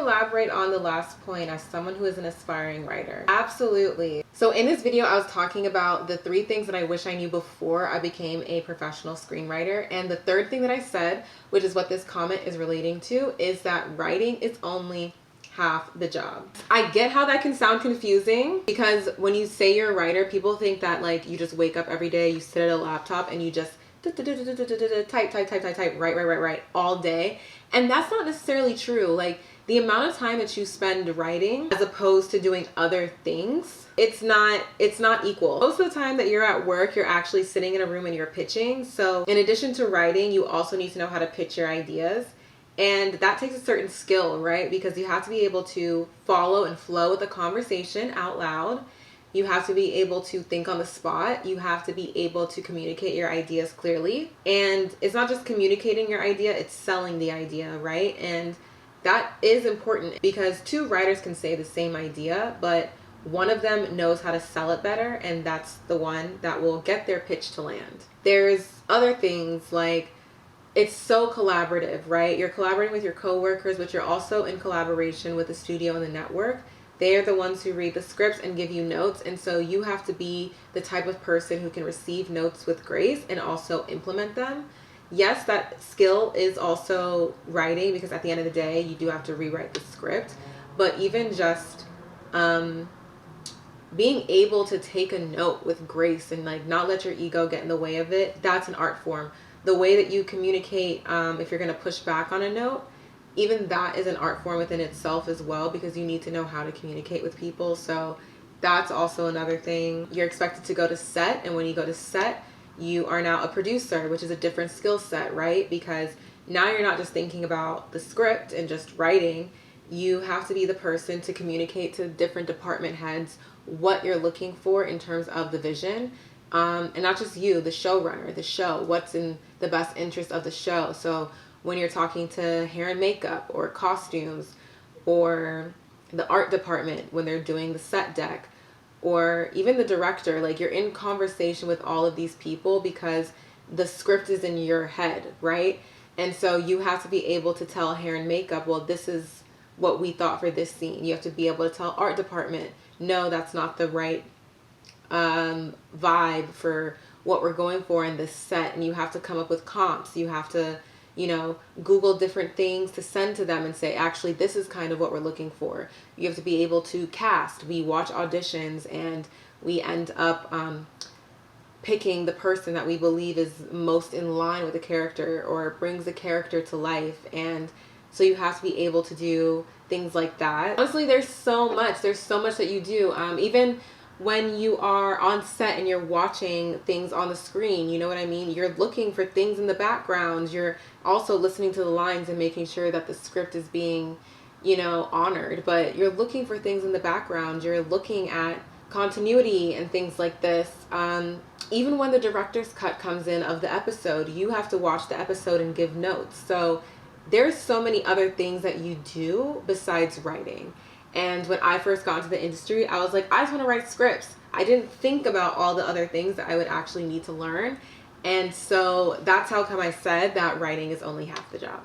elaborate on the last point as someone who is an aspiring writer? Absolutely. So in this video, I was talking about the 3 things that I wish I knew before I became a professional screenwriter. And the third thing that I said, which is what this comment is relating to, is that writing is only half the job. I get how that can sound confusing, because when you say you're a writer, people think that like you just wake up every day, you sit at a laptop and you just type, write all day. And that's not necessarily true. Like, the amount of time that you spend writing as opposed to doing other things, it's not equal. Most of the time that you're at work, you're actually sitting in a room and you're pitching. So in addition to writing, you also need to know how to pitch your ideas. And that takes a certain skill, right? Because you have to be able to follow and flow with the conversation out loud. You have to be able to think on the spot. You have to be able to communicate your ideas clearly. And it's not just communicating your idea, it's selling the idea, right? And that is important, because 2 writers can say the same idea, but one of them knows how to sell it better, and that's the one that will get their pitch to land. There's other things like, it's so collaborative, right? You're collaborating with your coworkers, but you're also in collaboration with the studio and the network. They are the ones who read the scripts and give you notes. And so you have to be the type of person who can receive notes with grace and also implement them. Yes, that skill is also writing, because at the end of the day, you do have to rewrite the script. But even just being able to take a note with grace and like not let your ego get in the way of it, that's an art form. The way that you communicate, if you're going to push back on a note, even that is an art form within itself as well, because you need to know how to communicate with people. So that's also another thing. You're expected to go to set, and when you go to set, you are now a producer, which is a different skill set, right? Because now you're not just thinking about the script and just writing. You have to be the person to communicate to different department heads what you're looking for in terms of the vision. And not just you, the showrunner, the show, what's in the best interest of the show. So when you're talking to hair and makeup or costumes or the art department when they're doing the set deck, or even the director, like, you're in conversation with all of these people because the script is in your head, right? And so you have to be able to tell hair and makeup, well, this is what we thought for this scene. You have to be able to tell art department, no, that's not the right vibe for what we're going for in this set. And you have to come up with comps. You have to, Google different things to send to them and say, actually, this is kind of what we're looking for. You have to be able to cast. We watch auditions and we end up picking the person that we believe is most in line with the character or brings the character to life. And so you have to be able to do things like that. Honestly, there's so much that you do. Even when you are on set and you're watching things on the screen, you know what I mean? You're looking for things in the background. You're also listening to the lines and making sure that the script is being, honored. But you're looking for things in the background. You're looking at continuity and things like this. Even when the director's cut comes in of the episode, you have to watch the episode and give notes. So there's so many other things that you do besides writing. And when I first got into the industry, I was like, I just want to write scripts. I didn't think about all the other things that I would actually need to learn. And so that's how come I said that writing is only half the job.